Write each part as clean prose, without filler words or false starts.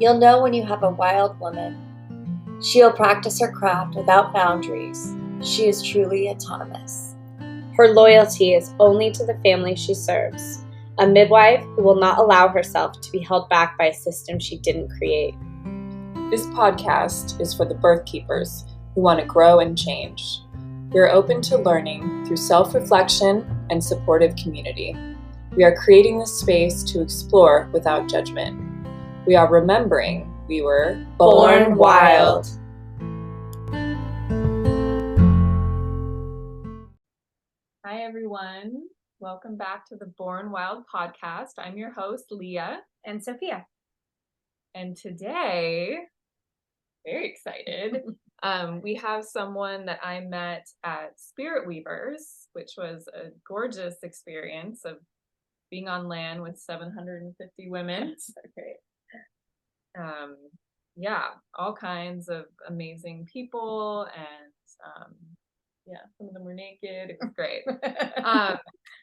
You'll know when you have a wild woman. She'll practice her craft without boundaries. She is truly autonomous. Her loyalty is only to the family she serves, a midwife who will not allow herself to be held back by a system she didn't create. This podcast is for the birth keepers who want to grow and change. We are open to learning through self-reflection and supportive community. We are creating this space to explore without judgment. We are remembering we were Born wild. Hi, everyone. Welcome back to the Born Wild podcast. I'm your host, Lea And Sophia. And today, very excited, we have someone that I met at Spirit Weavers, which was a gorgeous experience of being on land with 750 women. So great. Yeah, all kinds of amazing people, and some of them were naked. It was great.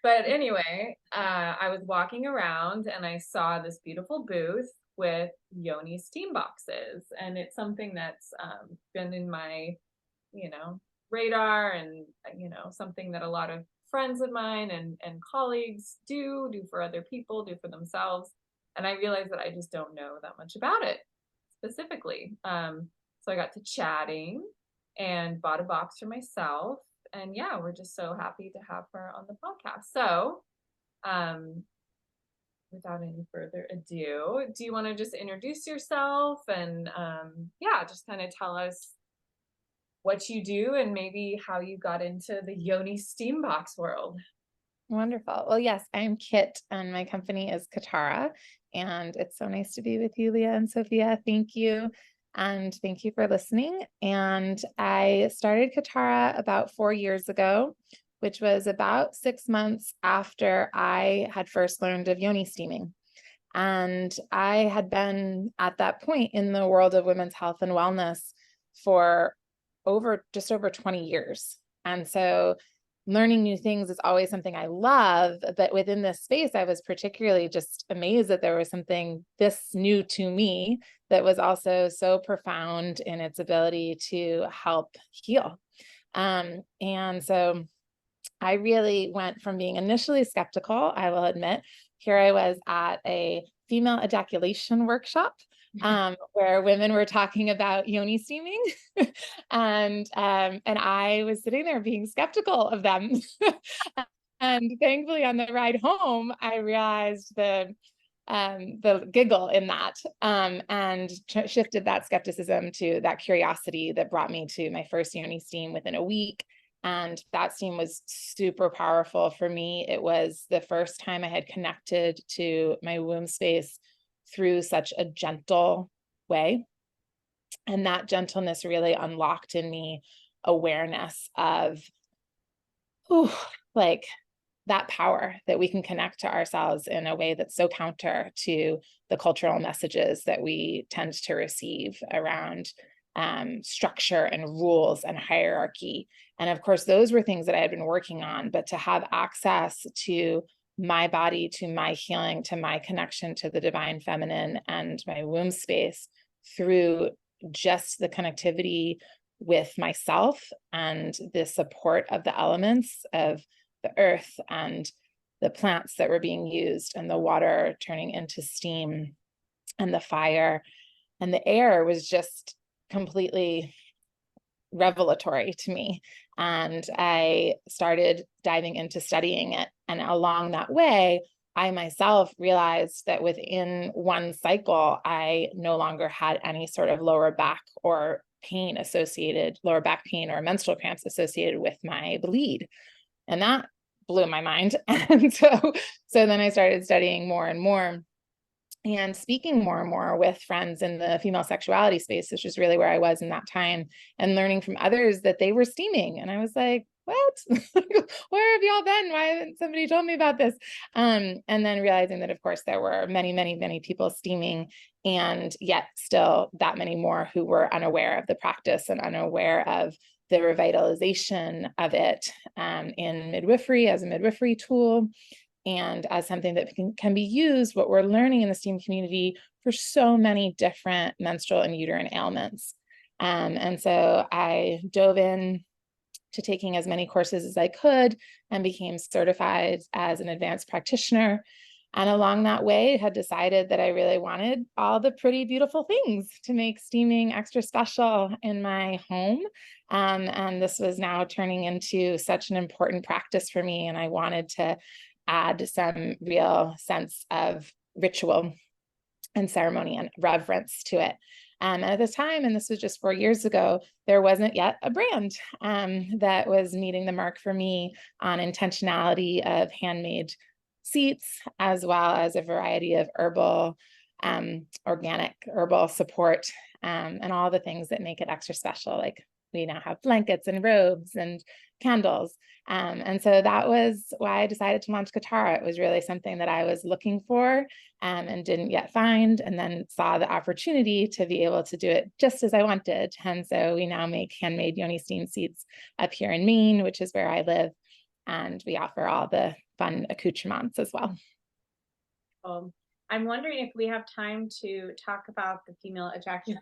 But anyway, I was walking around and I saw this beautiful booth with Yoni steam boxes, and it's something that's been in my radar, and something that a lot of friends of mine and colleagues do for other people, do for themselves. And I realized that I just don't know that much about it specifically. So I got to chatting and bought a box for myself. And yeah, we're just so happy to have her on the podcast. So without any further ado, do you want to just introduce yourself and just kind of tell us what you do and maybe how you got into the Yoni steam box world? Wonderful. Well, yes, I'm Kit and my company is Katara, and it's so nice to be with you, Lea and Sophia. Thank you. And thank you for listening. And I started Katara about 4 years ago, which was about 6 months after I had first learned of Yoni steaming. And I had been at that point in the world of women's health and wellness for just over 20 years. And so learning new things is always something I love, but within this space, I was particularly just amazed that there was something this new to me that was also so profound in its ability to help heal. And so I really went from being initially skeptical, I will admit. Here I was at a female ejaculation workshop where women were talking about Yoni steaming, and I was sitting there being skeptical of them. And thankfully, on the ride home, I realized the giggle in that, and shifted that skepticism to that curiosity that brought me to my first Yoni steam within a week. And that steam was super powerful for me. It was the first time I had connected to my womb space through such a gentle way. And that gentleness really unlocked in me awareness of, that power that we can connect to ourselves in a way that's so counter to the cultural messages that we tend to receive around structure and rules and hierarchy. And of course, those were things that I had been working on, but to have access to my body, to my healing, to my connection to the divine feminine and my womb space through just the connectivity with myself and the support of the elements of the earth and the plants that were being used and the water turning into steam and the fire and the air was just completely revelatory to me. And I started diving into studying it. And along that way, I myself realized that within one cycle, I no longer had any sort of lower back or lower back pain or menstrual cramps associated with my bleed. And that blew my mind. And so then I started studying more and more and speaking more and more with friends in the female sexuality space, which is really where I was in that time, and learning from others that they were steaming. And I was like, what? Where have y'all been? Why hasn't somebody told me about this? And then realizing that, of course, there were many, many, many people steaming, and yet still that many more who were unaware of the practice and unaware of the revitalization of it in midwifery as a midwifery tool, and as something that can be used, what we're learning in the STEAM community, for so many different menstrual and uterine ailments. And so I dove in to taking as many courses as I could and became certified as an advanced practitioner. And along that way, had decided that I really wanted all the pretty, beautiful things to make steaming extra special in my home. And this was now turning into such an important practice for me. And I wanted to add some real sense of ritual and ceremony and reverence to it. And at the time, and this was just 4 years ago, there wasn't yet a brand that was meeting the mark for me on intentionality of handmade seats, as well as a variety of herbal, organic herbal support, and all the things that make it extra special. Like we now have blankets and robes and candles. And so that was why I decided to launch Katara. It was really something that I was looking for and didn't yet find, and then saw the opportunity to be able to do it just as I wanted. And so we now make handmade Yoni Steam seats up here in Maine, which is where I live. And we offer all the fun accoutrements as well. I'm wondering if we have time to talk about the female ejaculation.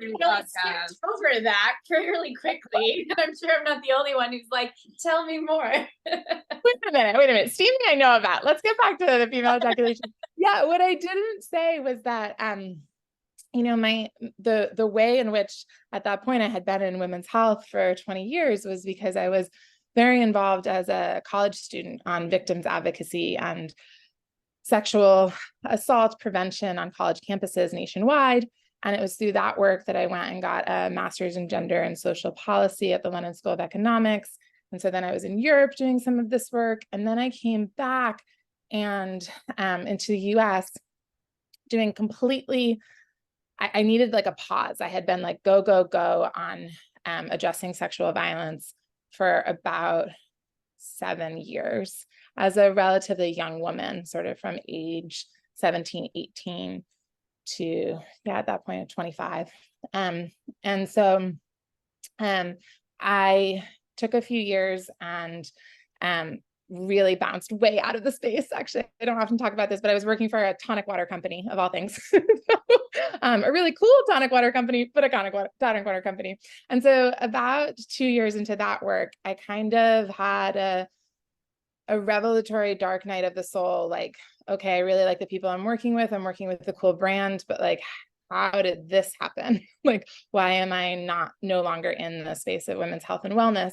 Really skipped over that fairly quickly. And I'm sure I'm not the only one who's like, tell me more. Wait a minute. Steaming I know about. Let's get back to the female ejaculation. Yeah, what I didn't say was that you know, the way in which at that point I had been in women's health for 20 years was because I was very involved as a college student on victims advocacy and sexual assault prevention on college campuses nationwide. And it was through that work that I went and got a master's in gender and social policy at the London School of Economics. And so then I was in Europe doing some of this work. And then I came back and into the US doing completely, I needed like a pause. I had been like, go, go, go on addressing sexual violence for about 7 years as a relatively young woman, sort of from age 17, 18 to, at that point of 25. And so I took a few years and really bounced way out of the space. Actually, I don't often talk about this, but I was working for a tonic water company of all things. A really cool tonic water company, but a tonic water company. And so about 2 years into that work, I kind of had a revelatory dark night of the soul. Like, okay, I really like the people I'm working with a cool brand, but like, how did this happen? Like, why am I no longer in the space of women's health and wellness?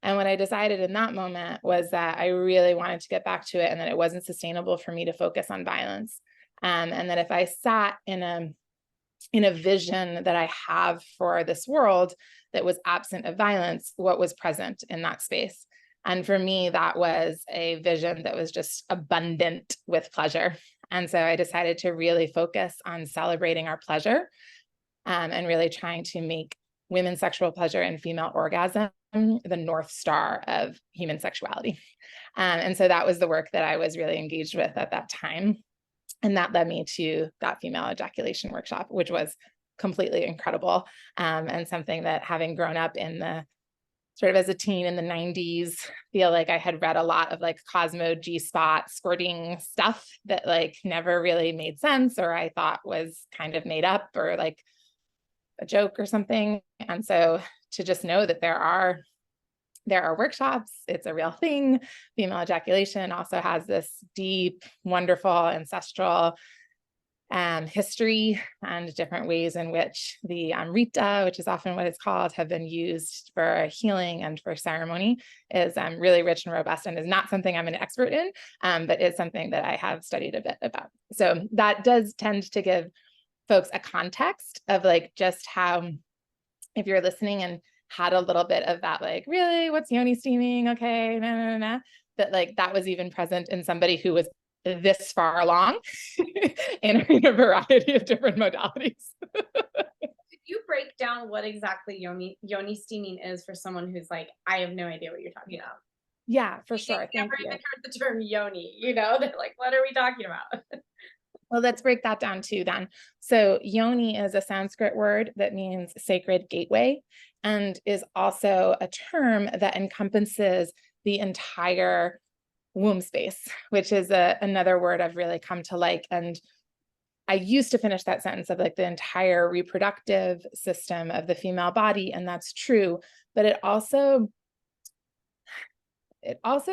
And what I decided in that moment was that I really wanted to get back to it, and that it wasn't sustainable for me to focus on violence. And that if I sat in a vision that I have for this world that was absent of violence, what was present in that space? And for me, that was a vision that was just abundant with pleasure. And so I decided to really focus on celebrating our pleasure, and really trying to make women's sexual pleasure and female orgasm the North Star of human sexuality. And so that was the work that I was really engaged with at that time. And that led me to that female ejaculation workshop, which was completely incredible. And something that, having grown up in the sort of as a teen in the 90s, feel like I had read a lot of like Cosmo G-spot squirting stuff that like never really made sense, or I thought was kind of made up or like a joke or something. And so to just know that there are workshops, it's a real thing. Female ejaculation also has this deep, wonderful, ancestral history and different ways in which the Rita, which is often what it's called, have been used for healing and for ceremony, is really rich and robust, and is not something I'm an expert in, but it's something that I have studied a bit about. So that does tend to give folks a context of like just how, if you're listening and had a little bit of that, like, really, what's Yoni steaming? Okay, that like that was even present in somebody who was this far along in a variety of different modalities. Could you break down what exactly Yoni steaming is for someone who's like, I have no idea what you're talking about? Yeah, for sure. I've never even heard the term Yoni, you know, they're like, what are we talking about? Well, let's break that down too then. So Yoni is a Sanskrit word that means sacred gateway, and is also a term that encompasses the entire womb space, which is another word I've really come to like. And I used to finish that sentence of like the entire reproductive system of the female body, and that's true, but it also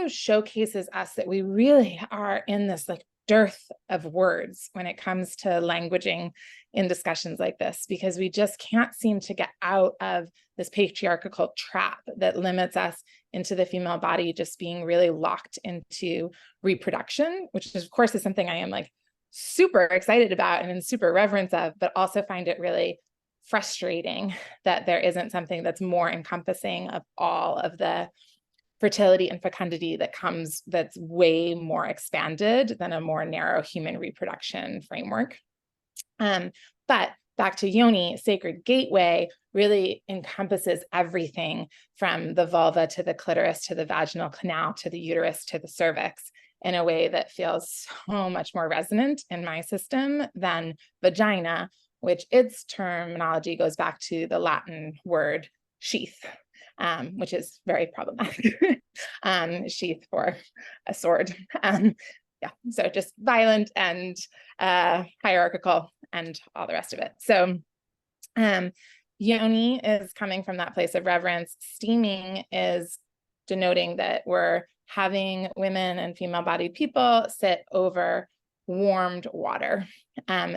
showcases us that we really are in this like dearth of words when it comes to languaging in discussions like this, because we just can't seem to get out of this patriarchal trap that limits us into the female body just being really locked into reproduction, which is, of course, is something I am like super excited about and in super reverence of, but also find it really frustrating that there isn't something that's more encompassing of all of the fertility and fecundity that comes, that's way more expanded than a more narrow human reproduction framework. But back to Yoni, sacred gateway really encompasses everything from the vulva to the clitoris to the vaginal canal to the uterus to the cervix in a way that feels so much more resonant in my system than vagina, which its terminology goes back to the Latin word sheath, which is very problematic. Sheath for a sword. Yeah, so just violent and hierarchical and all the rest of it. So Yoni is coming from that place of reverence. Steaming is denoting that we're having women and female-bodied people sit over warmed water.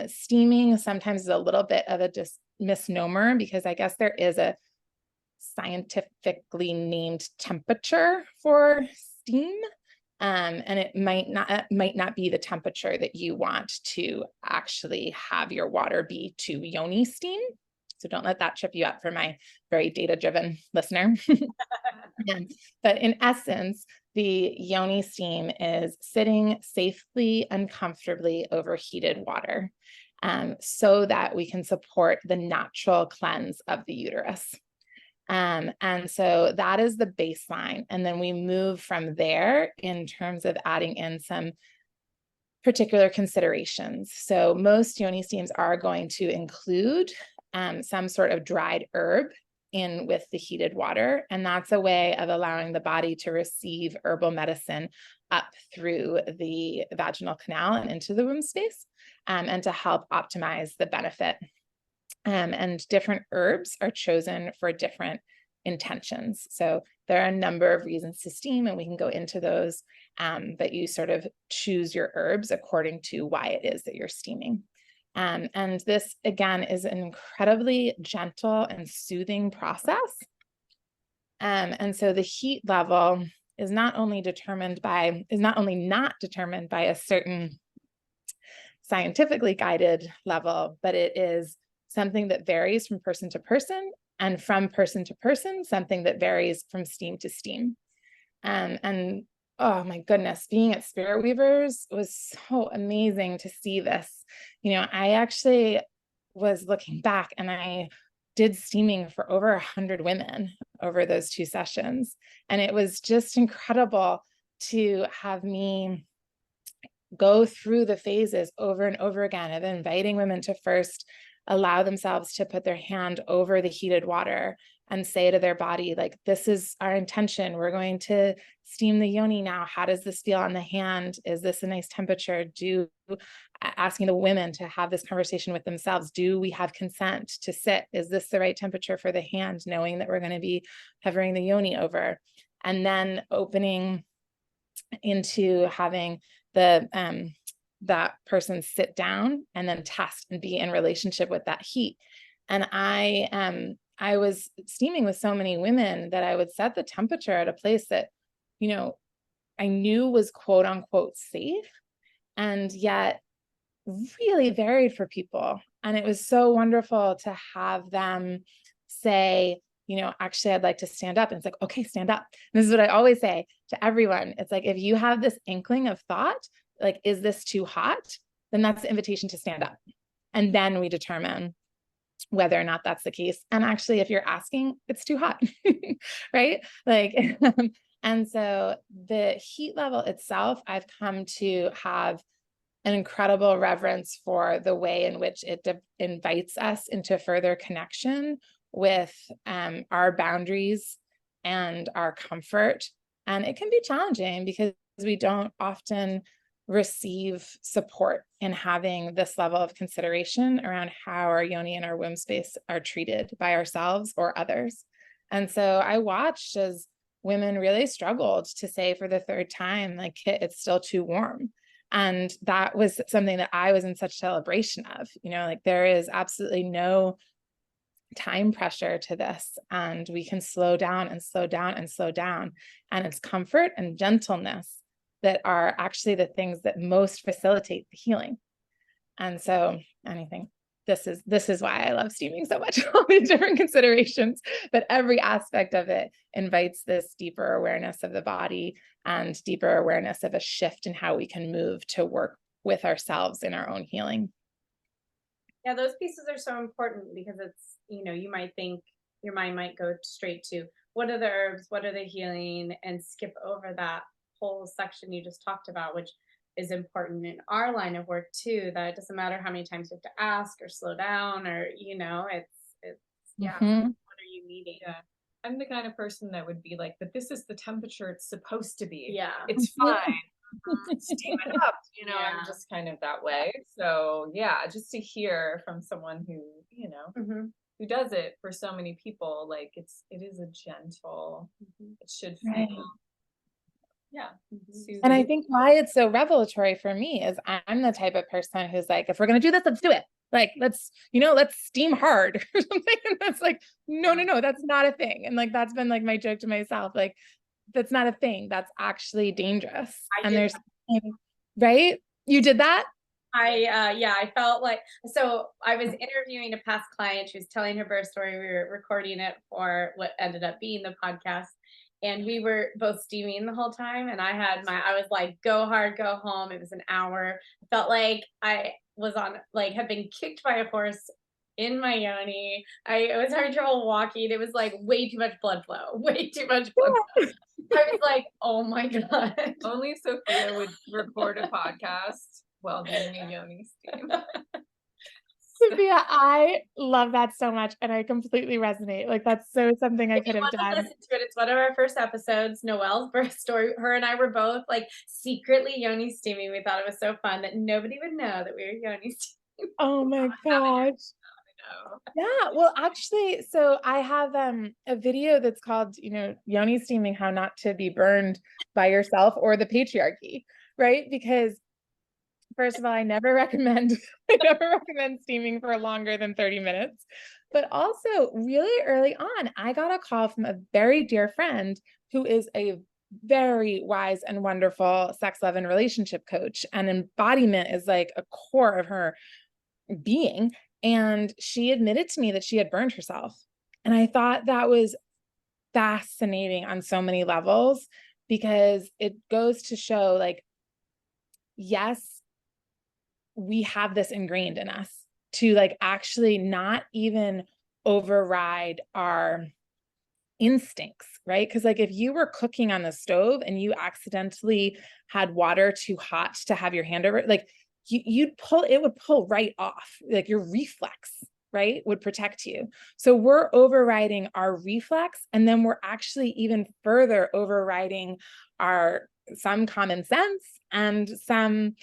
Steaming sometimes is a little bit of a misnomer, because I guess there is a scientifically named temperature for steam, and it might not be the temperature that you want to actually have your water be to Yoni steam. So don't let that trip you up for my very data-driven listener. But in essence, the Yoni steam is sitting safely and comfortably over heated water, so that we can support the natural cleanse of the uterus. And so that is the baseline. And then we move from there in terms of adding in some particular considerations. So most Yoni steams are going to include some sort of dried herb in with the heated water. And that's a way of allowing the body to receive herbal medicine up through the vaginal canal and into the womb space, and to help optimize the benefit. And different herbs are chosen for different intentions. So there are a number of reasons to steam, and we can go into those, but you sort of choose your herbs according to why it is that you're steaming. And this, again, is an incredibly gentle and soothing process. And so the heat level is not only not determined by a certain scientifically guided level, but it is something that varies from person to person, and from person to person, something that varies from steam to steam. And oh my goodness, being at Spirit Weavers was so amazing to see this. You know, I actually was looking back, and I did steaming for over 100 women over those 2 sessions. And it was just incredible to have me go through the phases over and over again of inviting women to first allow themselves to put their hand over the heated water and say to their body, like, this is our intention. We're going to steam the yoni now. How does this feel on the hand? Is this a nice temperature? Asking the women to have this conversation with themselves. Do we have consent to sit? Is this the right temperature for the hand? Knowing that we're going to be hovering the yoni over, and then opening into having that person sit down and then test and be in relationship with that heat. And I was steaming with so many women that I would set the temperature at a place that, you know, I knew was quote unquote safe, and yet really varied for people. And it was so wonderful to have them say, you know, actually, I'd like to stand up. And it's like, okay, stand up. And this is what I always say to everyone. It's like, if you have this inkling of thought, like, is this too hot? Then that's the invitation to stand up. And then we determine whether or not that's the case. And actually, if you're asking, it's too hot, right? Like, and so the heat level itself, I've come to have an incredible reverence for the way in which it invites us into further connection with our boundaries and our comfort, And it can be challenging because we don't often receive support in having this level of consideration around how our yoni and our womb space are treated by ourselves or others. And so I watched as women really struggled to say for the third time, like, it's still too warm. And that was something that I was in such celebration of, like there is absolutely no time pressure to this, and we can slow down and slow down and slow down. And it's comfort and gentleness that are actually the things that most facilitate the healing. And so this is why I love steaming so much, all the different considerations, but every aspect of it invites this deeper awareness of the body and deeper awareness of a shift in how we can move to work with ourselves in our own healing. Yeah, those pieces are so important because it's, you might think your mind might go straight to what are the herbs, what are the healing, and skip over that whole section you just talked about, which is important in our line of work too, that it doesn't matter how many times you have to ask or slow down or, it's yeah, what are you needing? Yeah. I'm the kind of person that would be like, but this is the temperature it's supposed to be. Yeah. It's fine. Steam it up, Yeah. I'm just kind of that way. So yeah, just to hear from someone who, who does it for so many people, like it is a gentle, it should feel, Right. yeah. And I think why it's so revelatory for me is I'm the type of person who's like, if we're going to do this, let's do it. Like, let's steam hard or something. And that's like, no, that's not a thing. And like, that's been like my joke to myself. Like, that's not a thing. That's actually dangerous. Right? You did that? I felt like, so I was interviewing a past client. She was telling her birth story. We were recording it for what ended up being the podcast. And we were both steaming the whole time. And I was like, go hard, go home. It was an hour. I felt like I was had been kicked by a horse in my yoni. I was having trouble walking. It was like way too much blood flow, way too much blood flow. I was like, oh my God. Only Sophia would record a podcast while doing a yoni steam. Sophia, I love that so much, and I completely resonate. Like, that's so something I could have done. Listen to it. It's one of our first episodes, Noelle's birth story. Her and I were both like secretly yoni steaming. We thought it was so fun that nobody would know that we were yoni steaming. Oh my gosh. Yeah, well, actually, so I have a video that's called, Yoni Steaming, How Not to Be Burned by Yourself or the Patriarchy, right? Because first of all, I never recommend steaming for longer than 30 minutes. But also really early on, I got a call from a very dear friend who is a very wise and wonderful sex, love, and relationship coach. And embodiment is like a core of her being. And she admitted to me that she had burned herself. And I thought that was fascinating on so many levels, because it goes to show, like, yes, we have this ingrained in us to like actually not even override our instincts, right? Because like if you were cooking on the stove and you accidentally had water too hot to have your hand over, like it would pull right off, like your reflex, right, would protect you. So we're overriding our reflex, and then we're actually even further overriding some common sense and some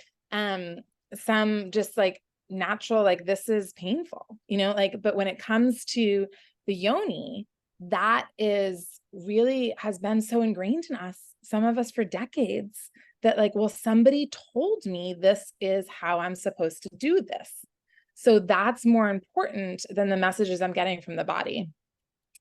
just like natural, like, this is painful, like, but when it comes to the yoni, that is really has been so ingrained in us, some of us for decades, that like, well, somebody told me this is how I'm supposed to do this. So that's more important than the messages I'm getting from the body.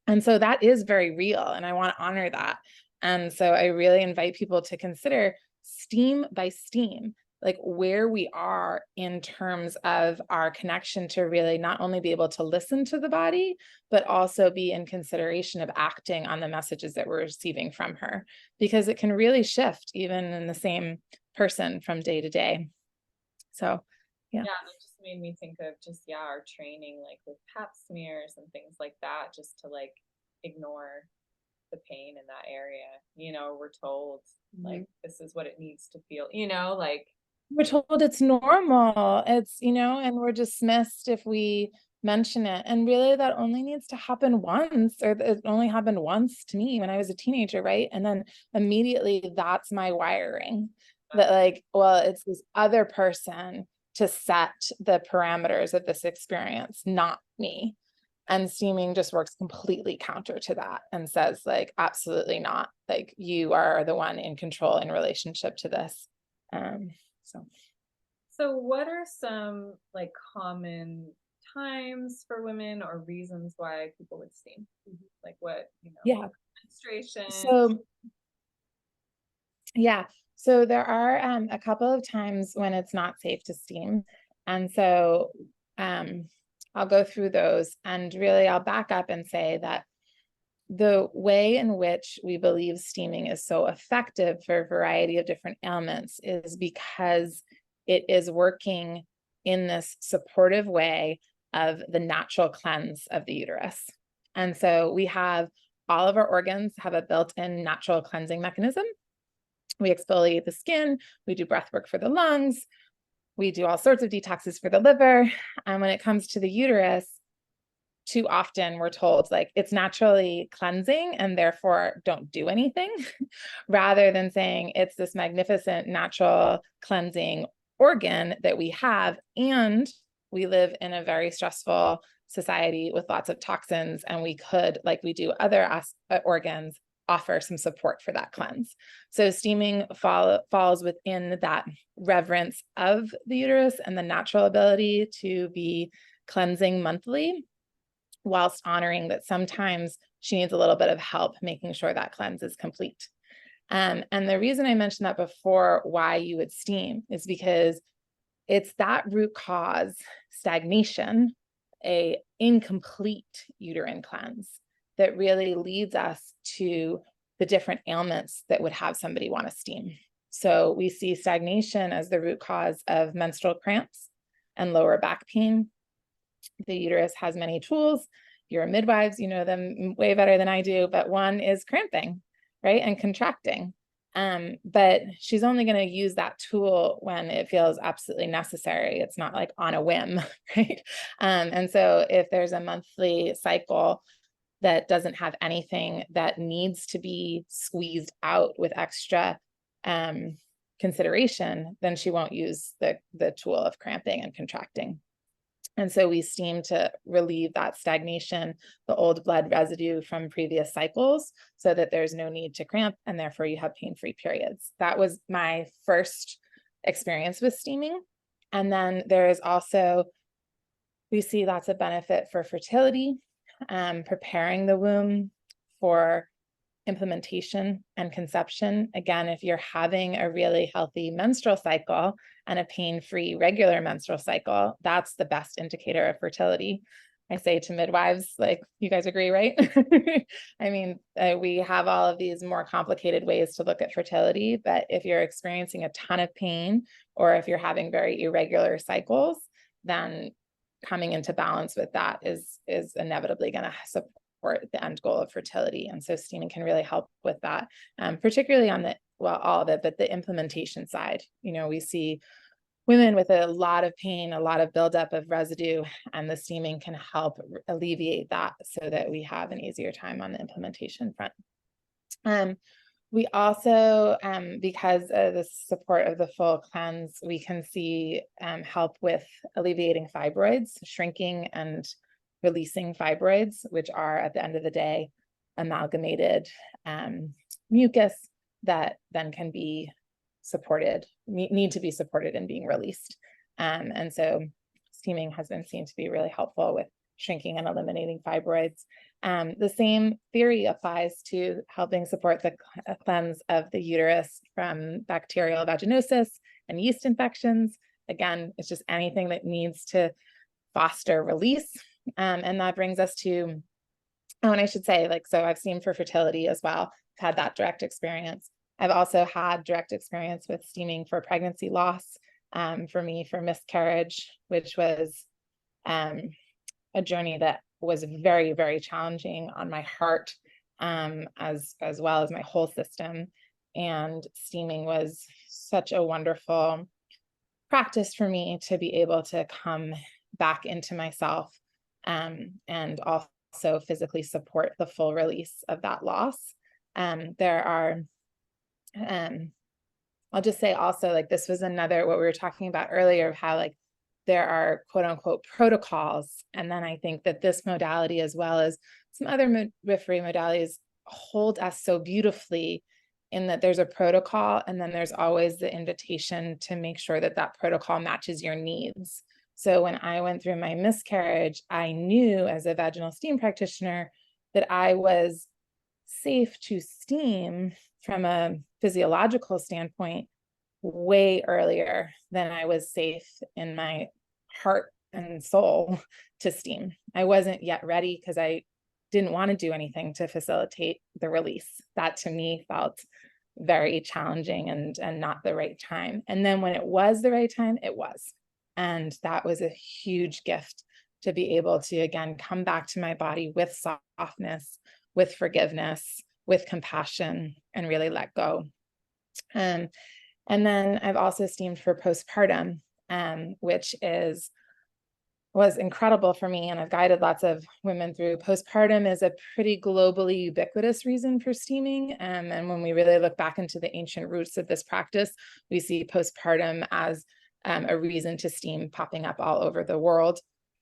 And so that is very real, and I want to honor that. And so I really invite people to consider steam by steam, like where we are in terms of our connection to really not only be able to listen to the body, but also be in consideration of acting on the messages that we're receiving from her, because it can really shift even in the same person from day to day. So, yeah. Yeah, it just made me think of just, our training, like with pap smears and things like that, just to like ignore the pain in that area. We're told like, this is what it needs to feel, like we're told it's normal. It's, and we're dismissed if we mention it. And really that only needs to happen once, or it only happened once to me when I was a teenager, right? And then immediately that's my wiring, that like, well, it's this other person to set the parameters of this experience, not me. And steaming just works completely counter to that and says like, absolutely not. Like you are the one in control in relationship to this. So what are some like common times for women or reasons why people would steam? Like what, Yeah. menstruation? So there are a couple of times when it's not safe to steam. And so I'll go through those, and really I'll back up and say that the way in which we believe steaming is so effective for a variety of different ailments is because it is working in this supportive way of the natural cleanse of the uterus. And so we have all of our organs have a built-in natural cleansing mechanism. We exfoliate the skin, we do breath work for the lungs, we do all sorts of detoxes for the liver. And when it comes to the uterus, too often we're told like it's naturally cleansing and therefore don't do anything, rather than saying it's this magnificent natural cleansing organ that we have. And we live in a very stressful society with lots of toxins, and we could, like we do other organs, offer some support for that cleanse. So steaming falls within that reverence of the uterus and the natural ability to be cleansing monthly, whilst honoring that sometimes she needs a little bit of help making sure that cleanse is complete. And the reason I mentioned that before, why you would steam, is because it's that root cause, stagnation, a incomplete uterine cleanse, that really leads us to the different ailments that would have somebody want to steam. So we see stagnation as the root cause of menstrual cramps and lower back pain. The uterus has many tools. You're midwives, you know them way better than I do, but one is cramping, right? And contracting. But she's only going to use that tool when it feels absolutely necessary. It's not like on a whim, right? And so if there's a monthly cycle that doesn't have anything that needs to be squeezed out with extra consideration, then she won't use the tool of cramping and contracting. And so we steam to relieve that stagnation, the old blood residue from previous cycles, so that there's no need to cramp, and therefore you have pain-free periods. That was my first experience with steaming. And then there is also, we see lots of benefit for fertility, preparing the womb for implementation and conception. Again, if you're having a really healthy menstrual cycle and a pain-free regular menstrual cycle, that's the best indicator of fertility. I say to midwives, like, you guys agree, right? I mean, we have all of these more complicated ways to look at fertility, but if you're experiencing a ton of pain, or if you're having very irregular cycles, then coming into balance with that is inevitably going to support the end goal of fertility. And so steaming can really help with that, particularly on all of it, but the implementation side. We see women with a lot of pain, a lot of buildup of residue, and the steaming can help alleviate that so that we have an easier time on the implementation front. We also, because of the support of the full cleanse, we can see help with alleviating fibroids, shrinking and releasing fibroids, which are at the end of the day amalgamated mucus that then can be supported, need to be supported in being released. And so steaming has been seen to be really helpful with shrinking and eliminating fibroids. The same theory applies to helping support the cleanse of the uterus from bacterial vaginosis and yeast infections. Again, it's just anything that needs to foster release. And that brings us to, and I should say, so I've steamed for fertility as well. I've had that direct experience. I've also had direct experience with steaming for pregnancy loss, for me, for miscarriage, which was a journey that was very, very challenging on my heart, as well as my whole system. And steaming was such a wonderful practice for me to be able to come back into myself and also physically support the full release of that loss. There are, I'll just say also, like, this was another, what we were talking about earlier, of how like there are quote unquote protocols. And then I think that this modality, as well as some other midwifery modalities, hold us so beautifully in that there's a protocol, and then there's always the invitation to make sure that that protocol matches your needs. So when I went through my miscarriage, I knew as a vaginal steam practitioner that I was safe to steam from a physiological standpoint way earlier than I was safe in my heart and soul to steam. I wasn't yet ready because I didn't want to do anything to facilitate the release. That to me felt very challenging and not the right time. And then when it was the right time, it was. And that was a huge gift, to be able to, again, come back to my body with softness, with forgiveness, with compassion, and really let go. And then I've also steamed for postpartum, which was incredible for me. And I've guided lots of women through. Postpartum is a pretty globally ubiquitous reason for steaming. And when we really look back into the ancient roots of this practice, we see postpartum as a reason to steam popping up all over the world.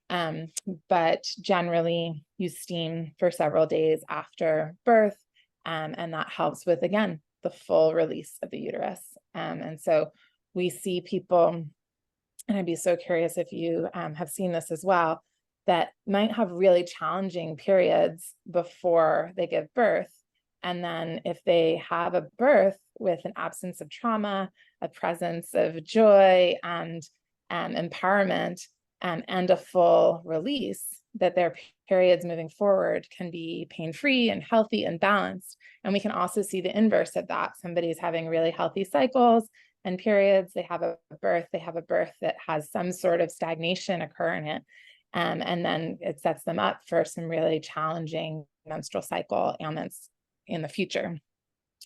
But generally you steam for several days after birth. And that helps with, again, the full release of the uterus. And so we see people, and I'd be so curious if you have seen this as well, that might have really challenging periods before they give birth. And then if they have a birth with an absence of trauma, a presence of joy and empowerment, and a full release, that their periods moving forward can be pain-free and healthy and balanced. And we can also see the inverse of that. Somebody's having really healthy cycles and periods, they have a birth that has some sort of stagnation occur in it. And then it sets them up for some really challenging menstrual cycle ailments in the future.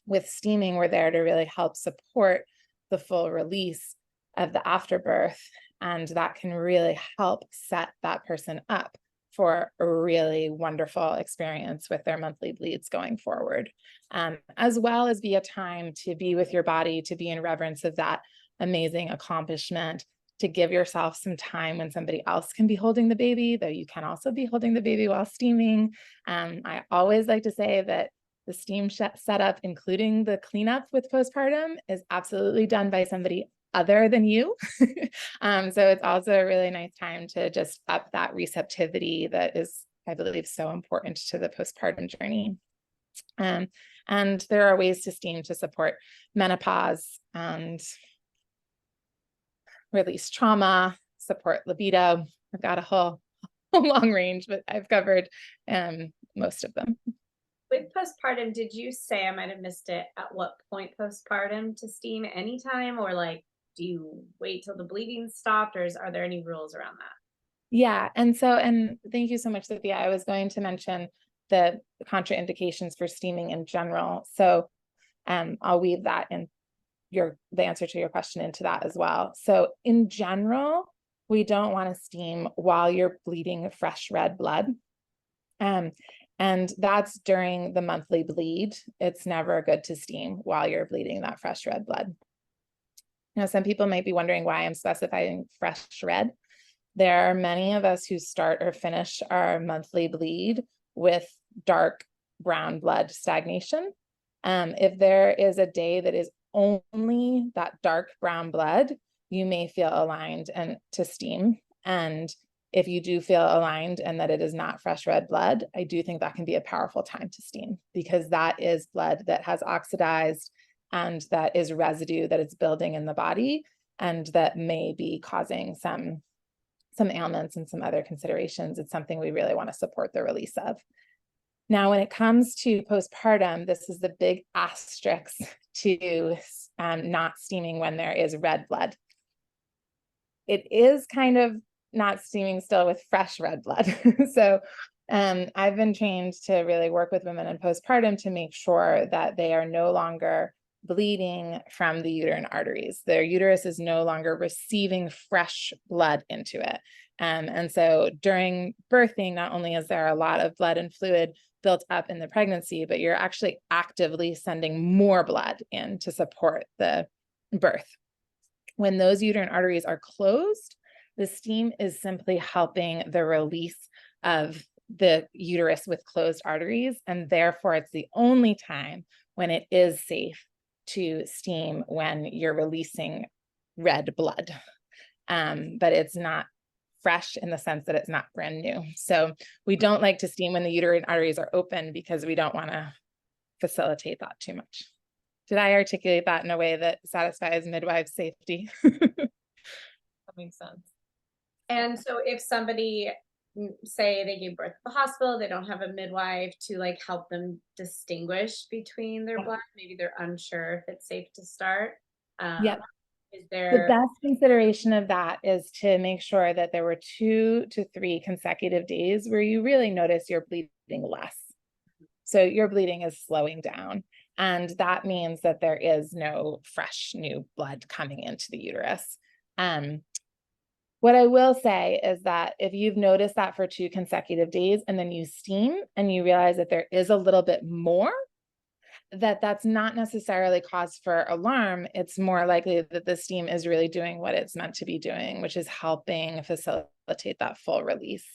With steaming, we're there to really help support the full release of the afterbirth. And that can really help set that person up for a really wonderful experience with their monthly bleeds going forward, as well as be a time to be with your body, to be in reverence of that amazing accomplishment, to give yourself some time when somebody else can be holding the baby, though you can also be holding the baby while steaming. I always like to say that the steam setup, including the cleanup with postpartum, is absolutely done by somebody other than you. So it's also a really nice time to just up that receptivity that is, I believe, so important to the postpartum journey. And there are ways to steam to support menopause and release trauma, support libido. I've got a whole long range, but I've covered most of them. With postpartum, did you say, I might have missed it, at what point postpartum to steam? Anytime, or like, do you wait till the bleeding stopped, or are there any rules around that? Yeah. And thank you so much, Sophia. I was going to mention the contraindications for steaming in general. So I'll weave that in the answer to your question into that as well. So in general, we don't want to steam while you're bleeding fresh red blood. And that's during the monthly bleed. It's never good to steam while you're bleeding that fresh red blood. Now, some people might be wondering why I'm specifying fresh red. There are many of us who start or finish our monthly bleed with dark brown blood stagnation. If there is a day that is only that dark brown blood, you may feel aligned and to steam. And if you do feel aligned and that it is not fresh red blood, I do think that can be a powerful time to steam, because that is blood that has oxidized and that is residue that is building in the body and that may be causing some ailments and some other considerations. It's something we really want to support the release of. Now, when it comes to postpartum, this is the big asterisk to not steaming when there is red blood. It is kind of not steaming still with fresh red blood. So I've been trained to really work with women in postpartum to make sure that they are no longer bleeding from the uterine arteries. Their uterus is no longer receiving fresh blood into it. And so during birthing, not only is there a lot of blood and fluid built up in the pregnancy, but you're actually actively sending more blood in to support the birth. When those uterine arteries are closed, the steam is simply helping the release of the uterus with closed arteries, and therefore it's the only time when it is safe to steam when you're releasing red blood. But it's not fresh in the sense that it's not brand new. So we don't like to steam when the uterine arteries are open because we don't want to facilitate that too much. Did I articulate that in a way that satisfies midwife safety? That makes sense. And so if somebody, say they gave birth at the hospital, they don't have a midwife to like help them distinguish between their blood, maybe they're unsure if it's safe to start. Yep. Is The there best consideration of that is to make sure that there were 2 to 3 consecutive days where you really notice you're bleeding less. So your bleeding is slowing down. And that means that there is no fresh new blood coming into the uterus. What I will say is that if you've noticed that for 2 consecutive days and then you steam and you realize that there is a little bit more, that's not necessarily cause for alarm. It's more likely that the steam is really doing what it's meant to be doing, which is helping facilitate that full release.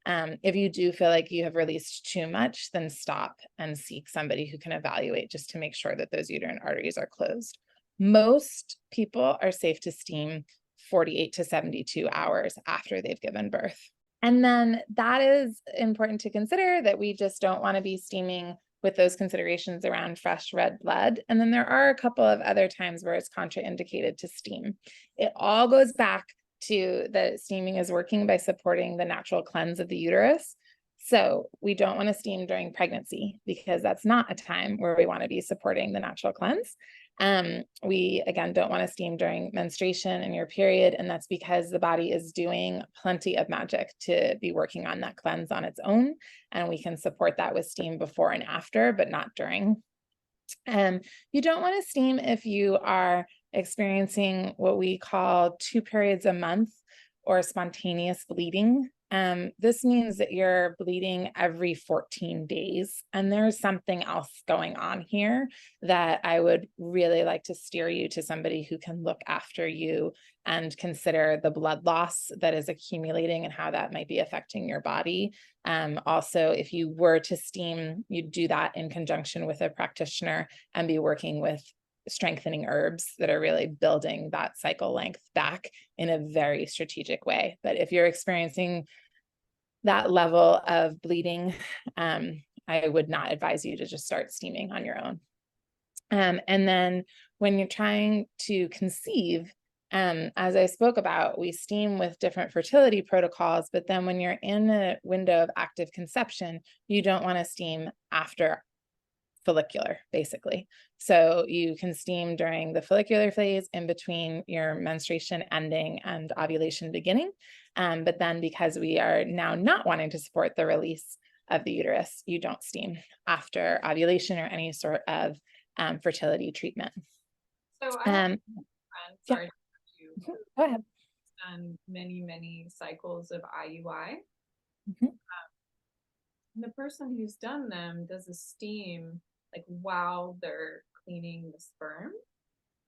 If you do feel like you have released too much, then stop and seek somebody who can evaluate just to make sure that those uterine arteries are closed. Most people are safe to steam 48 to 72 hours after they've given birth. And then that is important to consider, that we just don't want to be steaming with those considerations around fresh red blood. And then there are a couple of other times where it's contraindicated to steam. It all goes back to the steaming is working by supporting the natural cleanse of the uterus. So we don't want to steam during pregnancy because that's not a time where we want to be supporting the natural cleanse. We, again, don't want to steam during menstruation and your period, and that's because the body is doing plenty of magic to be working on that cleanse on its own, and we can support that with steam before and after, but not during. You don't want to steam if you are experiencing what we call 2 periods a month or spontaneous bleeding. This means that you're bleeding every 14 days, and there's something else going on here that I would really like to steer you to somebody who can look after you and consider the blood loss that is accumulating and how that might be affecting your body. Also, if you were to steam, you'd do that in conjunction with a practitioner and be working with strengthening herbs that are really building that cycle length back in a very strategic way. But if you're experiencing that level of bleeding, I would not advise you to just start steaming on your own. And then when you're trying to conceive, as I spoke about, we steam with different fertility protocols, but then when you're in a window of active conception, you don't want to steam after follicular, basically. So you can steam during the follicular phase in between your menstruation ending and ovulation beginning. But then because we are now not wanting to support the release of the uterus, you don't steam after ovulation or any sort of fertility treatment. So I have a friend, sorry to go ahead. Done many cycles of IUI. Mhm. And the person who's done them does a steam like while they're cleaning the sperm,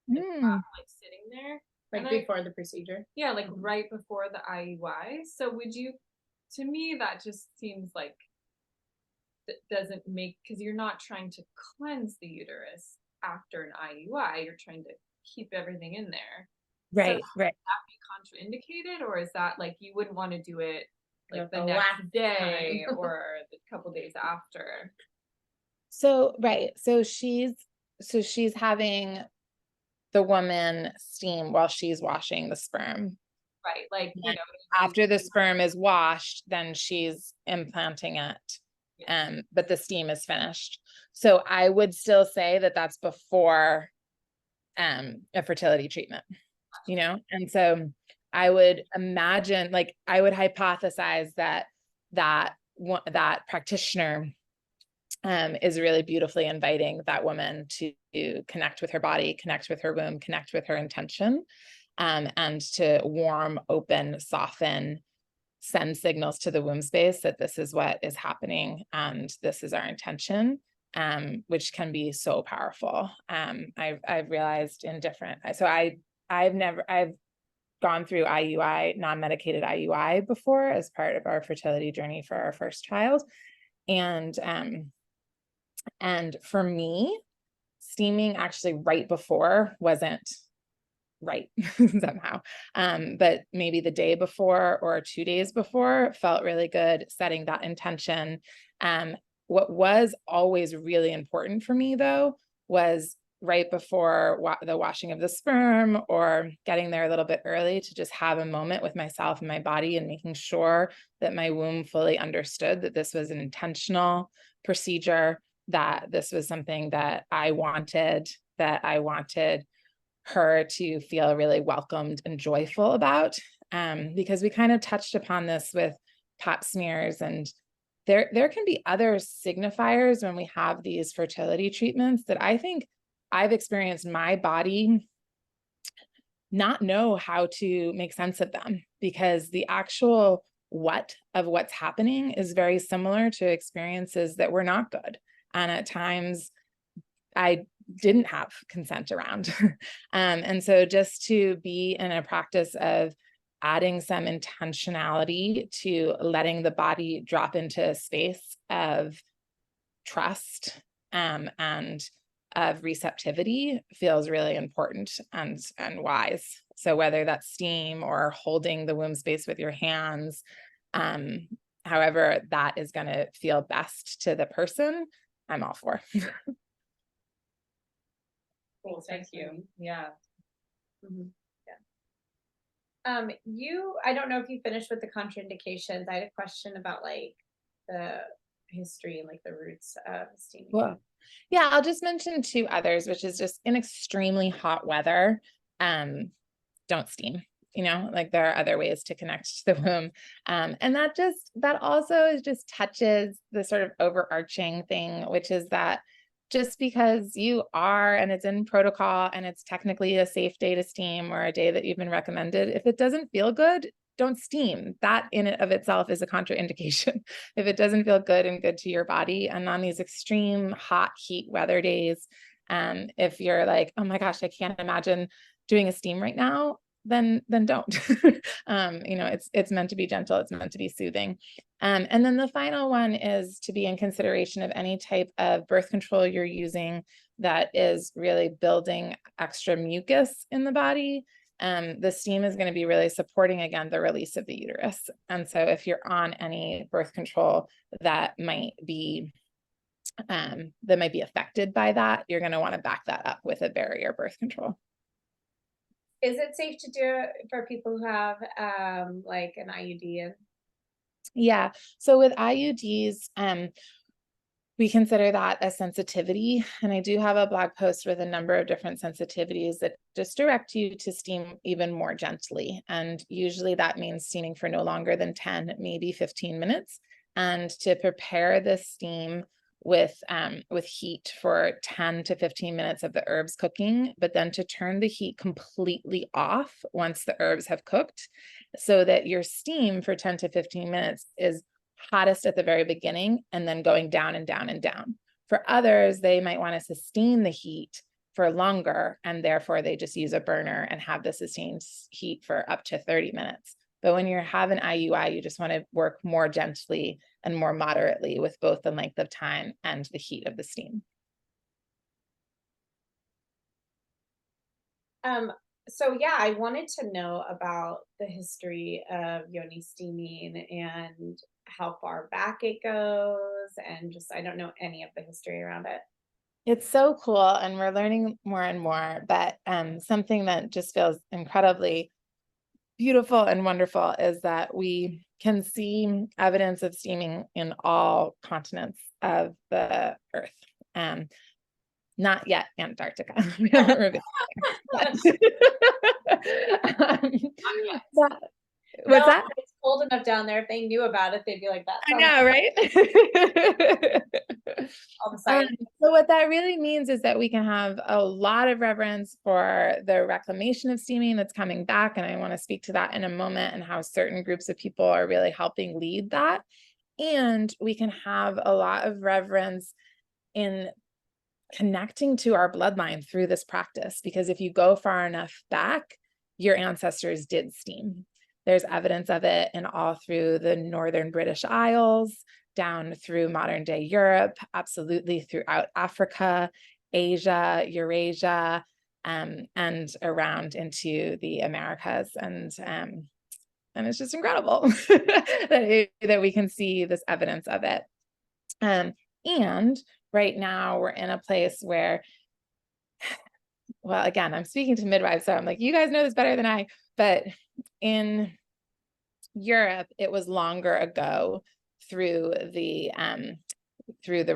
like, like sitting there, like before the procedure? Yeah, like right before the IUI. So would you? To me, that just seems like that doesn't make, because you're not trying to cleanse the uterus after an IUI. You're trying to keep everything in there. Right, so right. Would that be contraindicated, or is that like you wouldn't want to do it like the last next day or the couple days after? So, right. So she's having the woman steam while she's washing the sperm. Right. Like, you know, after the sperm is washed, then she's implanting it. But the steam is finished. So I would still say that that's before a fertility treatment, you know? And so I would imagine, like, I would hypothesize that practitioner is really beautifully inviting that woman to connect with her body, connect with her womb, connect with her intention, and to warm, open, soften, send signals to the womb space that this is what is happening and this is our intention, which can be so powerful. I've realized in different, so I've gone through IUI, non-medicated IUI before as part of our fertility journey for our first child. And for me, steaming actually right before wasn't right somehow. But maybe the day before or 2 days before felt really good, setting that intention. What was always really important for me, though, was right before the washing of the sperm or getting there a little bit early to just have a moment with myself and my body and making sure that my womb fully understood that this was an intentional procedure, that this was something that I wanted her to feel really welcomed and joyful about, because we kind of touched upon this with pap smears, and there can be other signifiers when we have these fertility treatments that I think I've experienced my body not know how to make sense of them, because the actual what of what's happening is very similar to experiences that were not good. And at times I didn't have consent around. And so just to be in a practice of adding some intentionality to letting the body drop into a space of trust, and of receptivity feels really important and wise. So whether that's steam or holding the womb space with your hands, however that is going to feel best to the person, I'm all for. Cool, thank you. Yeah. Mhm. I don't know if you finished with the contraindications. I had a question about like the history and like the roots of steaming. Well, yeah, I'll just mention 2 others, which is just in extremely hot weather, don't steam. Like there are other ways to connect to the womb. And that also just touches the sort of overarching thing, which is that just because you are, and it's in protocol and it's technically a safe day to steam or a day that you've been recommended, if it doesn't feel good, don't steam. That in and of itself is a contraindication. If it doesn't feel good and good to your body, and on these extreme hot heat weather days, if you're like, oh my gosh, I can't imagine doing a steam right now, then don't. It's meant to be gentle. It's meant to be soothing. And then the final one is to be in consideration of any type of birth control you're using that is really building extra mucus in the body. The steam is going to be really supporting, again, the release of the uterus. And so if you're on any birth control that might be affected by that, you're going to want to back that up with a barrier birth control. Is it safe to do it for people who have like an IUD? Yeah. So with IUDs, we consider that a sensitivity. And I do have a blog post with a number of different sensitivities that just direct you to steam even more gently. And usually that means steaming for no longer than 10, maybe 15 minutes. And to prepare the steam with heat for 10 to 15 minutes of the herbs cooking, but then to turn the heat completely off once the herbs have cooked, so that your steam for 10 to 15 minutes is hottest at the very beginning and then going down and down and down. For others, they might want to sustain the heat for longer, and therefore they just use a burner and have the sustained heat for up to 30 minutes. But when you have an IUI, you just want to work more gently and more moderately with both the length of time and the heat of the steam. So yeah, I wanted to know about the history of Yoni steaming and how far back it goes, and just I don't know any of the history around it. It's so cool, and we're learning more and more, but something that just feels incredibly beautiful and wonderful is that we can see evidence of steaming in all continents of the earth. Not yet Antarctica. We haven't revealed that. Not yet. What's that? cold enough down there. If they knew about it, they'd be like, that I sounds know, right? all the science. So what that really means is that we can have a lot of reverence for the reclamation of steaming that's coming back. And I want to speak to that in a moment and how certain groups of people are really helping lead that. And we can have a lot of reverence in connecting to our bloodline through this practice, because if you go far enough back, your ancestors did steam. There's evidence of it in all through the northern British Isles, down through modern day Europe, absolutely throughout Africa, Asia, Eurasia, and around into the Americas. And it's just incredible that we can see this evidence of it. And right now we're in a place where, well, again, I'm speaking to midwives, so I'm like, you guys know this better than I, but in Europe, it was longer ago through the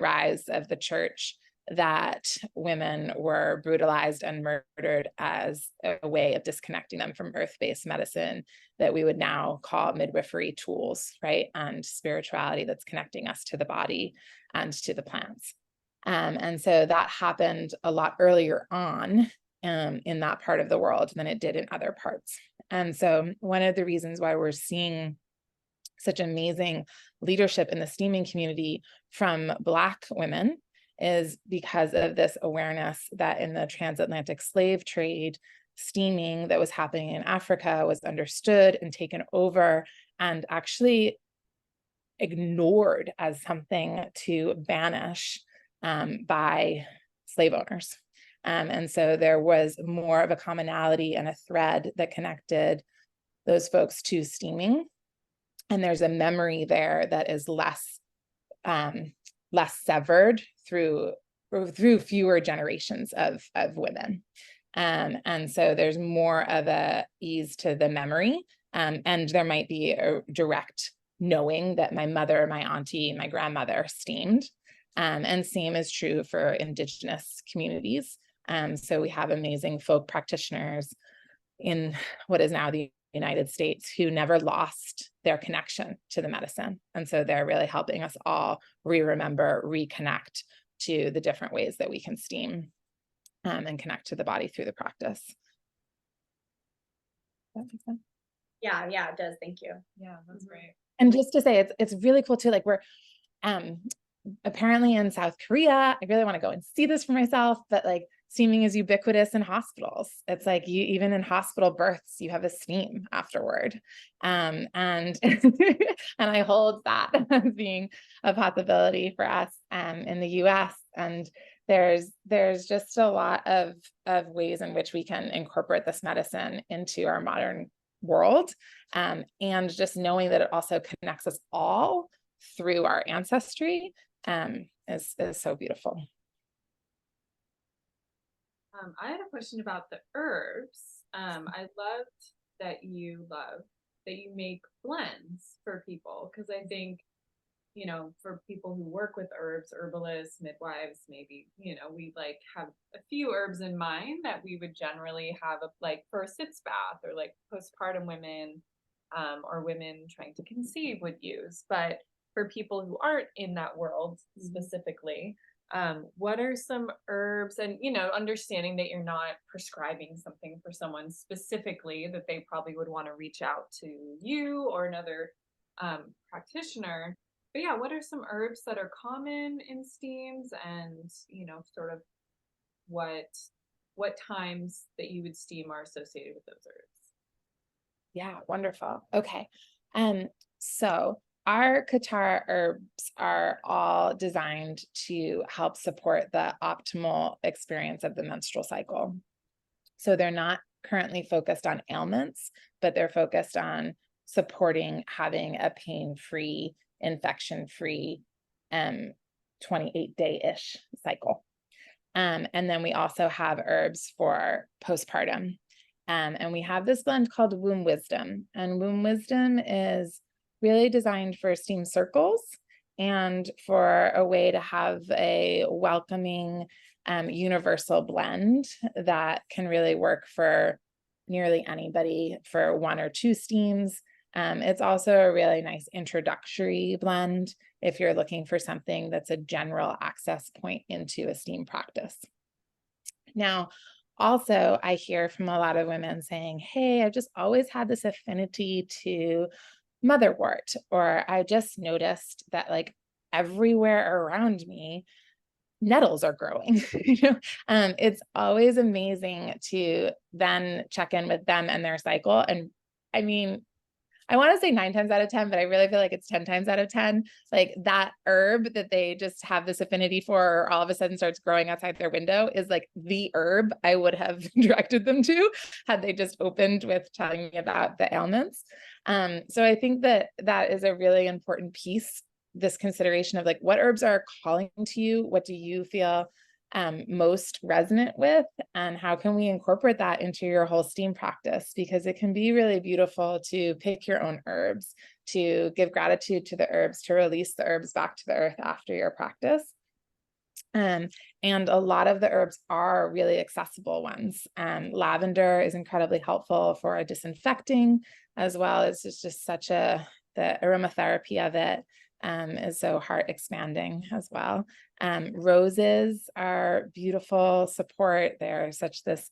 rise of the church that women were brutalized and murdered as a way of disconnecting them from earth-based medicine that we would now call midwifery tools, right? And spirituality that's connecting us to the body and to the plants. And so that happened a lot earlier on in that part of the world than it did in other parts. And so one of the reasons why we're seeing such amazing leadership in the steaming community from Black women is because of this awareness that in the transatlantic slave trade, steaming that was happening in Africa was understood and taken over and actually ignored as something to banish by slave owners. And so there was more of a commonality and a thread that connected those folks to steaming. And there's a memory there that is less severed through fewer generations of women. And so there's more of a ease to the memory. And there might be a direct knowing that my mother, my auntie, my grandmother steamed. And same is true for Indigenous communities. So we have amazing folk practitioners in what is now the United States who never lost their connection to the medicine. And so they're really helping us all remember, reconnect to the different ways that we can steam and connect to the body through the practice. Does that make sense? Yeah, it does. Thank you. Yeah, that's great. And just to say, it's really cool too. Like we're apparently in South Korea. I really want to go and see this for myself, but like steaming is ubiquitous in hospitals. It's like even in hospital births, you have a steam afterward. And and I hold that as being a possibility for us in the US. And there's just a lot of ways in which we can incorporate this medicine into our modern world. And just knowing that it also connects us all through our ancestry is so beautiful. I had a question about the herbs. I loved that you make blends for people, because I think, for people who work with herbs, herbalists, midwives, maybe, we like have a few herbs in mind that we would generally have like for a sitz bath or like postpartum women or women trying to conceive would use. But for people who aren't in that world specifically, what are some herbs, and understanding that you're not prescribing something for someone specifically, that they probably would want to reach out to you or another practitioner. But yeah, what are some herbs that are common in steams, and sort of what times that you would steam are associated with those herbs? Yeah, wonderful. Okay. So our Katara herbs are all designed to help support the optimal experience of the menstrual cycle. So they're not currently focused on ailments, but they're focused on supporting having a pain-free, infection-free 28-day-ish cycle. And then we also have herbs for postpartum. And we have this blend called Womb Wisdom. And Womb Wisdom is really designed for steam circles and for a way to have a welcoming, universal blend that can really work for nearly anybody for 1 or 2 steams, It's also a really nice introductory blend if you're looking for something that's a general access point into a steam practice. Now, also, I hear from a lot of women saying, hey, I've just always had this affinity to motherwort, or I just noticed that like everywhere around me, nettles are growing. It's always amazing to then check in with them and their cycle. And I mean, I want to say 9 times out of 10, but I really feel like it's 10 times out of 10. Like that herb that they just have this affinity for, or all of a sudden starts growing outside their window, is like the herb I would have directed them to had they just opened with telling me about the ailments. So I think that that is a really important piece, this consideration of like, what herbs are calling to you? What do you feel most resonant with, and how can we incorporate that into your whole steam practice? Because it can be really beautiful to pick your own herbs, to give gratitude to the herbs, to release the herbs back to the earth after your practice. And a lot of the herbs are really accessible ones. Lavender is incredibly helpful for a disinfecting, as well as it's just such the aromatherapy of it is so heart expanding as well. Roses are beautiful support. They're such this,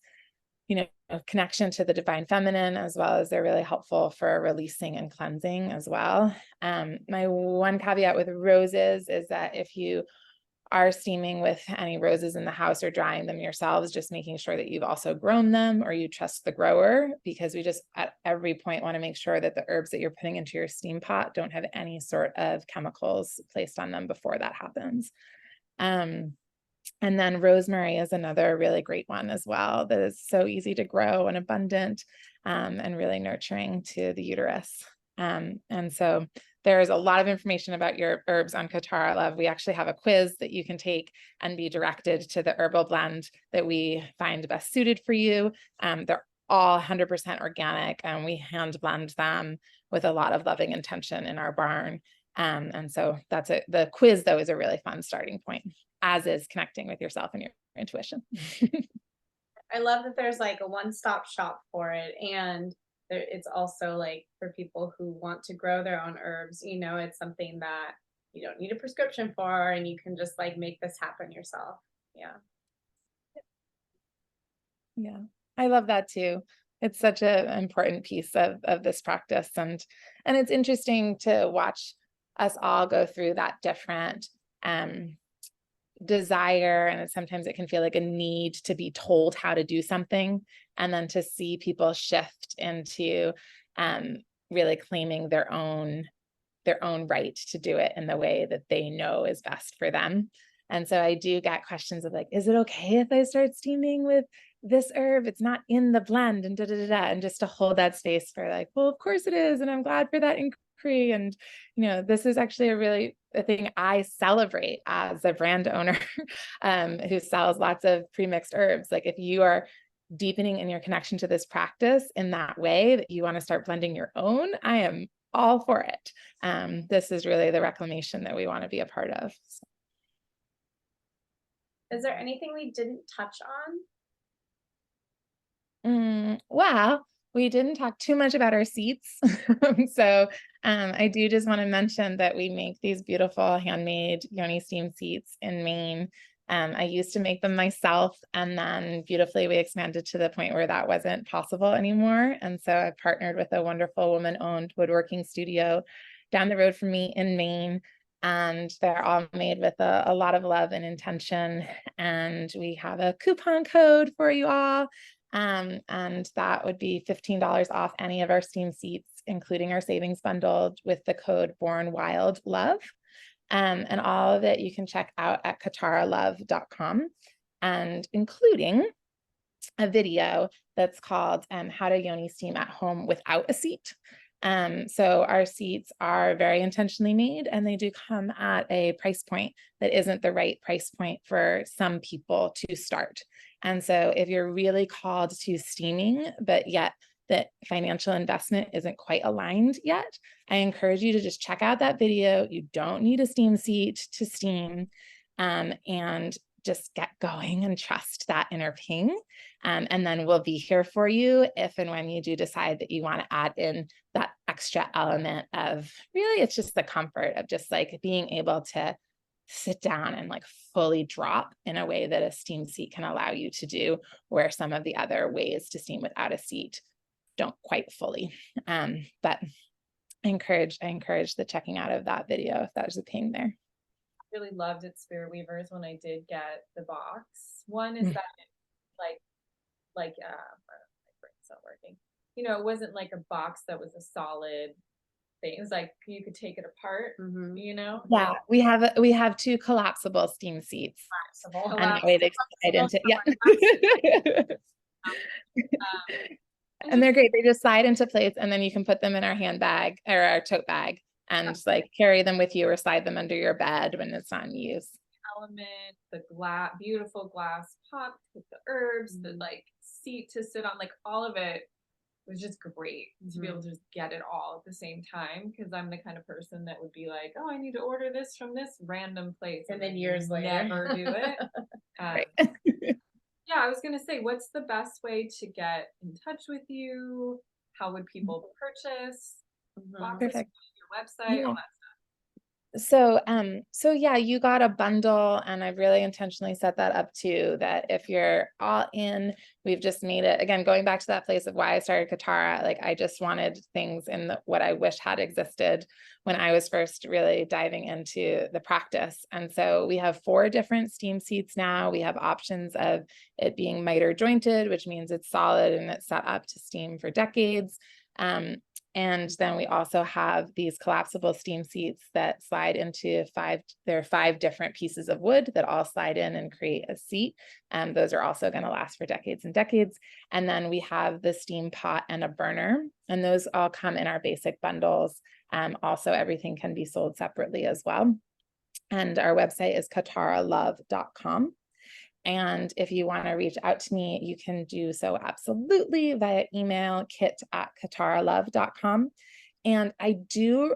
connection to the divine feminine, as well as they're really helpful for releasing and cleansing as well. My one caveat with roses is that if you are steaming with any roses in the house or drying them yourselves, just making sure that you've also grown them or you trust the grower, because we just at every point want to make sure that the herbs that you're putting into your steam pot don't have any sort of chemicals placed on them before that happens. And then rosemary is another really great one as well, that is so easy to grow and abundant, and really nurturing to the uterus. And so there's a lot of information about your herbs on Katara Love. We actually have a quiz that you can take and be directed to the herbal blend that we find best suited for you. They're all 100% organic, and we hand blend them with a lot of loving intention in our barn. And so that's it. The quiz, though, is a really fun starting point, as is connecting with yourself and your intuition. I love that there's like a one-stop shop for it, and it's also like for people who want to grow their own herbs, it's something that you don't need a prescription for, and you can just like make this happen yourself. Yeah, I love that too. It's such an important piece of this practice, and it's interesting to watch us all go through that different desire, and sometimes it can feel like a need to be told how to do something, and then to see people shift into really claiming their own right to do it in the way that they know is best for them. And so I do get questions of like, is it okay if I start steaming with this herb? It's not in the blend, and and just to hold that space for like, well, of course it is, and I'm glad for that inquiry. And this is actually a thing I celebrate as a brand owner who sells lots of pre-mixed herbs. Like, if you are deepening in your connection to this practice in that way, that you want to start blending your own, I am all for it. This is really the reclamation that we want to be a part of. So. Is there anything we didn't touch on? Well, we didn't talk too much about our seats. So I do just want to mention that we make these beautiful handmade Yoni Steam seats in Maine. I used to make them myself, and then beautifully we expanded to the point where that wasn't possible anymore. And so I partnered with a wonderful woman-owned woodworking studio down the road from me in Maine. And they're all made with a lot of love and intention. And we have a coupon code for you all. And that would be $15 off any of our steam seats, including our savings bundle, with the code BornWildLove. And all of it you can check out at kataralove.com, and including a video that's called How to Yoni Steam at Home Without a Seat. So our seats are very intentionally made, and they do come at a price point that isn't the right price point for some people to start. And so if you're really called to steaming, but yet that financial investment isn't quite aligned yet, I encourage you to just check out that video. You don't need a steam seat to steam, and just get going and trust that inner ping. And then we'll be here for you if and when you do decide that you want to add in that extra element of really, it's just the comfort of just like being able to sit down and like fully drop in a way that a steam seat can allow you to do, where some of the other ways to steam without a seat don't quite fully. But I encourage the checking out of that video if that was a ping there. Really loved at Spirit Weavers when I did get the box. One is that my brain's not working. You know, it wasn't like a box that was a solid thing. It was like you could take it apart, you know? Yeah, we have 2 collapsible steam seats. Collapsible. And that way they slide into, and they're great. They just slide into place, and then you can put them in our handbag or our tote bag and like carry them with you or slide them under your bed when it's not in use. Element, the beautiful glass pot with the herbs, the like seat to sit on, like all of it was just great to be able to just get it all at the same time, because I'm the kind of person that would be like, oh, I need to order this from this random place, and then years later never do it. Right. Yeah, I was gonna say, what's the best way to get in touch with you? How would people purchase boxes? Perfect. Your website, all that So yeah, you got a bundle, and I've really intentionally set that up too, that if you're all in, we've just made it, again, going back to that place of why I started Katara, like I just wanted things in what I wish had existed when I was first really diving into the practice. And so we have 4 different steam seats now. We have options of it being miter jointed, which means it's solid and it's set up to steam for decades. And then we also have these collapsible steam seats that slide into 5 different pieces of wood that all slide in and create a seat. Those are also going to last for decades and decades. And then we have the steam pot and a burner, and those all come in our basic bundles. Also, everything can be sold separately as well. And our website is kataralove.com. And if you want to reach out to me, you can do so absolutely via email, kit@kataralove.com. And I do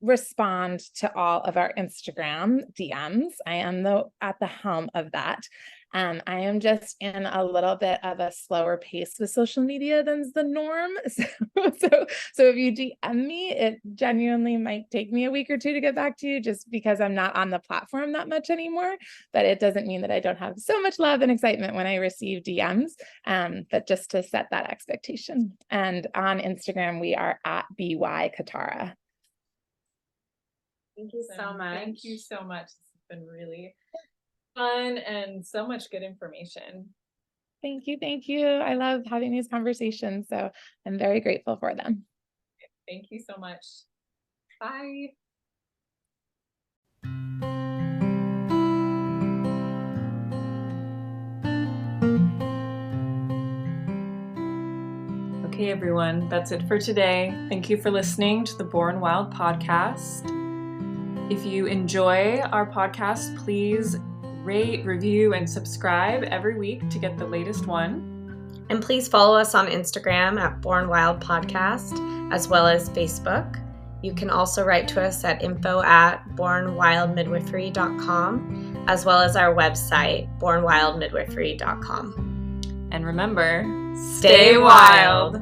respond to all of our Instagram DMs. I am at the helm of that. I am just in a little bit of a slower pace with social media than's the norm. So if you DM me, it genuinely might take me a week or 2 to get back to you, just because I'm not on the platform that much anymore. But it doesn't mean that I don't have so much love and excitement when I receive DMs, but just to set that expectation. And on Instagram, we are at BYKatara. Thank you so much. Thank you so much. This has been really fun and so much good information. Thank you. I love having these conversations, so I'm very grateful for them. Thank you so much. Bye. Okay, everyone, that's it for today. Thank you for listening to the Born Wild podcast. If you enjoy our podcast, please rate, review, and subscribe every week to get the latest one. And please follow us on Instagram at Born Wild Podcast, as well as Facebook. You can also write to us at info@bornwildmidwifery.com, as well as our website, bornwildmidwifery.com. And remember, Stay wild.